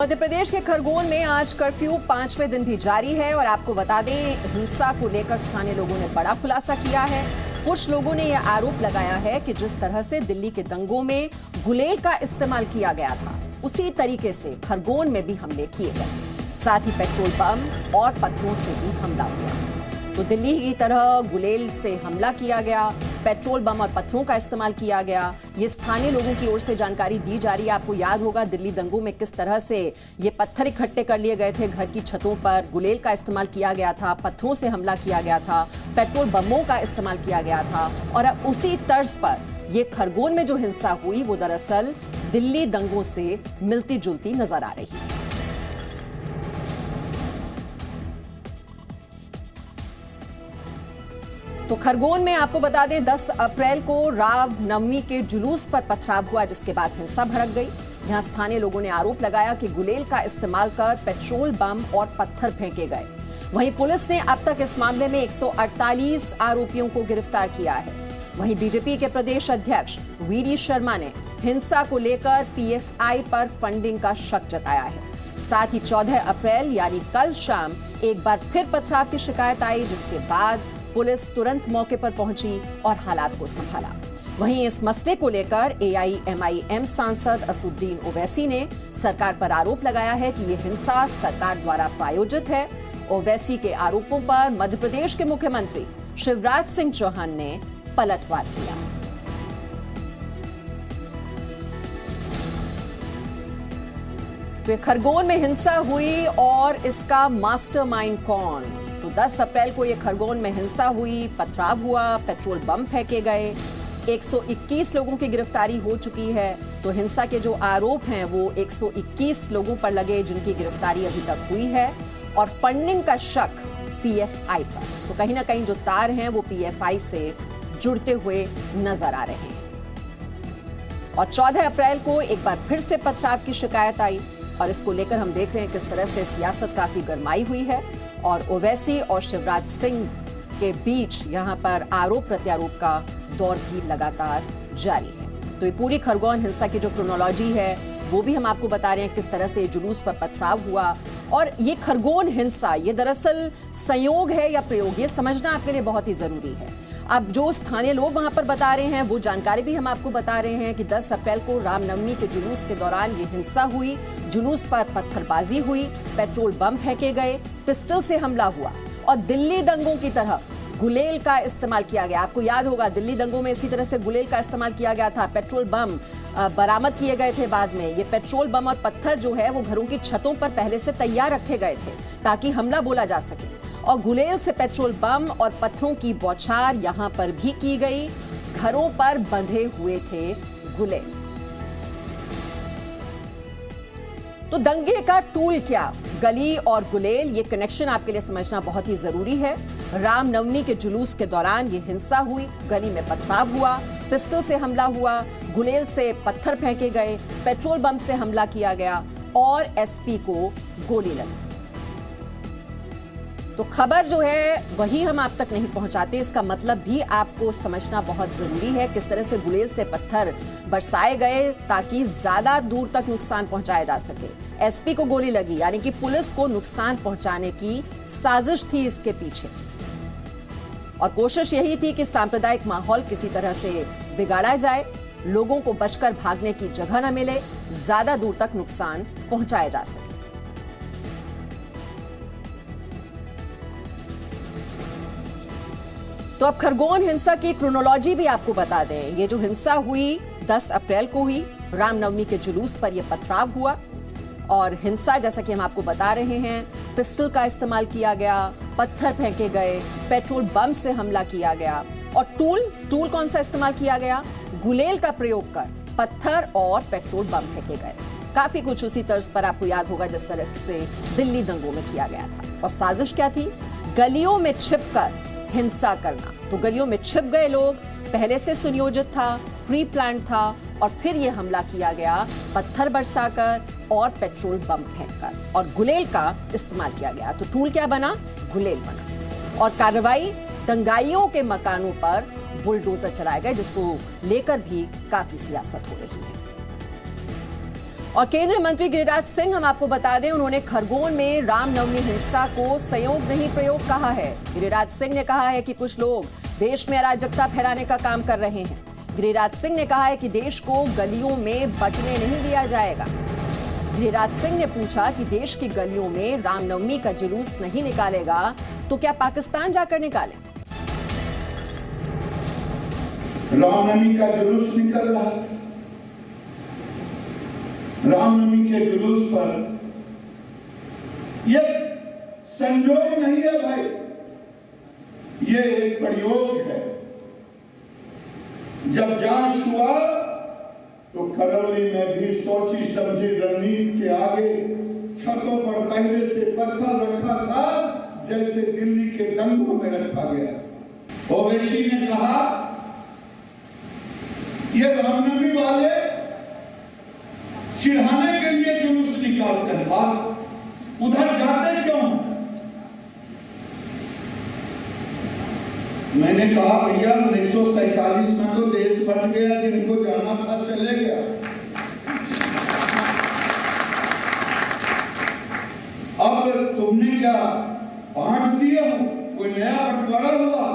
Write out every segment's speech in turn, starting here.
मध्य प्रदेश के खरगोन में आज कर्फ्यू 5वें दिन भी जारी है और आपको बता दें, हिंसा को लेकर स्थानीय लोगों ने बड़ा खुलासा किया है। कुछ लोगों ने यह आरोप लगाया है कि जिस तरह से दिल्ली के दंगों में गुलेल का इस्तेमाल किया गया था, उसी तरीके से खरगोन में भी हमले किए गए। साथ ही पेट्रोल पंप और पत्थरों से भी हमला हुआ। तो दिल्ली की तरह गुलेल से हमला किया गया, पेट्रोल बम और पत्थरों का इस्तेमाल किया गया। ये स्थानीय लोगों की ओर से जानकारी दी जा रही है। आपको याद होगा दिल्ली दंगों में किस तरह से ये पत्थर इकट्ठे कर लिए गए थे, घर की छतों पर गुलेल का इस्तेमाल किया गया था, पत्थरों से हमला किया गया था, पेट्रोल बमों का इस्तेमाल किया गया था। और अब उसी तर्ज पर ये खरगोन में जो हिंसा हुई वो दरअसल दिल्ली दंगों से मिलती जुलती नजर आ रही है। तो खरगोन में आपको बता दें 10 अप्रैल को रामनवमी के जुलूस पर पथराव हुआ, जिसके बाद हिंसा भड़क गई। यहां स्थानीय लोगों ने आरोप लगाया कि गुलेल का इस्तेमाल कर पेट्रोल बम और पत्थर फेंके गए। वहीं पुलिस ने अब तक इस मामले में 148 आरोपियों को गिरफ्तार किया है। वहीं बीजेपी के प्रदेश अध्यक्ष वीडी शर्मा ने हिंसा को लेकर पीएफआई पर फंडिंग का शक जताया है। साथ ही 14 अप्रैल यानी कल शाम एक बार फिर पथराव की शिकायत आई, जिसके बाद पुलिस तुरंत मौके पर पहुंची और हालात को संभाला। वहीं इस मसले को लेकर एआईएमआईएम सांसद असदुद्दीन ओवैसी ने सरकार पर आरोप लगाया है कि यह हिंसा सरकार द्वारा प्रायोजित है। ओवैसी के आरोपों पर मध्य प्रदेश के मुख्यमंत्री शिवराज सिंह चौहान ने पलटवार किया। तो खरगोन में हिंसा हुई और इसका मास्टरमाइंड कौन? तो 10 अप्रैल को यह खरगोन में हिंसा हुई, पथराव हुआ, पेट्रोल बम फेंके गए, 121 लोगों की गिरफ्तारी हो चुकी है। तो हिंसा के जो आरोप हैं वो 121 लोगों पर लगे, जिनकी गिरफ्तारी अभी तक हुई है। और फंडिंग का शक पीएफआई पर, तो कहीं ना कहीं जो तार हैं वो पीएफआई से जुड़ते हुए नजर आ रहे हैं। और 14 अप्रैल को एक बार फिर से पथराव की शिकायत आई और इसको लेकर हम देख रहे हैं किस तरह से सियासत काफी गरमाई हुई है और ओवैसी और शिवराज सिंह के बीच यहां पर आरोप प्रत्यारोप का दौर भी लगातार जारी है। तो ये पूरी खरगोन हिंसा की जो क्रोनोलॉजी है वो भी हम आपको बता रहे हैं, किस तरह से जुलूस पर पथराव हुआ। और ये खरगोन हिंसा ये दरअसल संयोग है या प्रयोग, ये समझना आपके लिए बहुत ही जरूरी है। अब जो स्थानीय लोग वहां पर बता रहे हैं वो जानकारी भी हम आपको बता रहे हैं कि 10 अप्रैल को रामनवमी के जुलूस के दौरान ये हिंसा हुई, जुलूस पर पत्थरबाजी हुई, पेट्रोल बम फेंके गए, पिस्टल से हमला हुआ और दिल्ली दंगों की तरह गुलेल का इस्तेमाल किया गया। आपको याद होगा दिल्ली दंगों में इसी तरह से गुलेल का इस्तेमाल किया गया था। पेट्रोल बम बरामद किए गए थे बाद में। ये पेट्रोल बम और पत्थर जो है वो घरों की छतों पर पहले से तैयार रखे गए थे ताकि हमला बोला जा सके। और गुलेल से पेट्रोल बम और पत्थरों की बौछार यहां पर भी की गई। घरों पर बंधे हुए थे गुलेल। तो दंगे का टूल क्या? गली और गुलेल, ये कनेक्शन आपके लिए समझना बहुत ही जरूरी है। रामनवमी के जुलूस के दौरान ये हिंसा हुई, गली में पथराव हुआ, पिस्टल से हमला हुआ, गुलेल से पत्थर फेंके गए, पेट्रोल बम से हमला किया गया और एसपी को गोली लगी। तो खबर जो है वही हम आप तक नहीं पहुंचाते, इसका मतलब भी आपको समझना बहुत जरूरी है। किस तरह से गुलेल से पत्थर बरसाए गए ताकि ज्यादा दूर तक नुकसान पहुंचाया जा सके। एसपी को गोली लगी, यानी कि पुलिस को नुकसान पहुंचाने की साजिश थी इसके पीछे। और कोशिश यही थी कि सांप्रदायिक माहौल किसी तरह से बिगाड़ा जाए, लोगों को बचकर भागने की जगह न मिले, ज्यादा दूर तक नुकसान पहुंचाया जा सके। तो अब खरगोन हिंसा की क्रोनोलॉजी भी आपको बता दें। ये जो हिंसा हुई 10 अप्रैल को हुई, रामनवमी के जुलूस पर यह पथराव हुआ और हिंसा जैसा कि हम आपको बता रहे हैं, पिस्टल का इस्तेमाल किया गया, पत्थर फेंके गए, पेट्रोल बम से हमला किया गया और टूल कौन सा इस्तेमाल किया गया? गुलेल का प्रयोग कर पत्थर और पेट्रोल बम फेंके गए। काफी कुछ उसी तर्ज पर आपको याद होगा जिस तरह से दिल्ली दंगों में किया गया था। और साजिश क्या थी? गलियों में छिपकर हिंसा करना। तो गलियों में छिप गए लोग, पहले से सुनियोजित था, प्री प्लान था और फिर यह हमला किया गया पत्थर बरसाकर और पेट्रोल बम फेंककर और गुलेल का इस्तेमाल किया गया। तो टूल क्या बना? गुलेल बना। और कार्रवाई दंगाइयों के मकानों पर बुलडोजर चलाए गए, जिसको लेकर भी काफी सियासत हो रही है। और केंद्रीय मंत्री गिरिराज सिंह, हम आपको बता दें, उन्होंने खरगोन में रामनवमी हिंसा को संयोग नहीं प्रयोग कहा है। गिरिराज सिंह ने कहा है कि कुछ लोग देश में अराजकता फैलाने का काम कर रहे हैं। गिरिराज सिंह ने कहा है कि देश को गलियों में बंटने नहीं दिया जाएगा। गिरिराज सिंह ने पूछा कि देश की गलियों में रामनवमी का जुलूस नहीं निकालेगा तो क्या पाकिस्तान जाकर निकाले? रामनवमी का जुलूस निकल रहा था। रामनवमी के जुलूस पर यह संयोग नहीं है भाई, ये एक प्रयोग है। जब जांच हुआ तो करौली में भी सोची समझी रणनीति के आगे छतों पर पहले से पत्थर रखा था जैसे दिल्ली के दंगों में रखा गया। ओवैसी ने कहा ये रामनवमी वाले चिढ़ाने के लिए जुलूस निकालते हैं, बात उधर जाते क्यों? मैंने कहा भैया 1947 में तो देश बट गया, जिनको जाना था चले गया। अब तुमने क्या बांट दिया हो, कोई नया बंटवारा हुआ?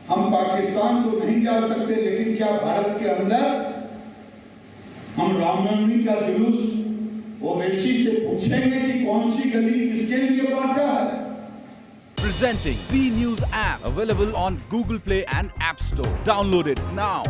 हम पाकिस्तान तो नहीं जा सकते, लेकिन क्या भारत के अंदर हम रामनवमी का जुलूस ओवैसी से पूछेंगे कि कौन सी गली किसके लिए बांटा है? Presenting B News app, available on Google Play and App Store. Download it now.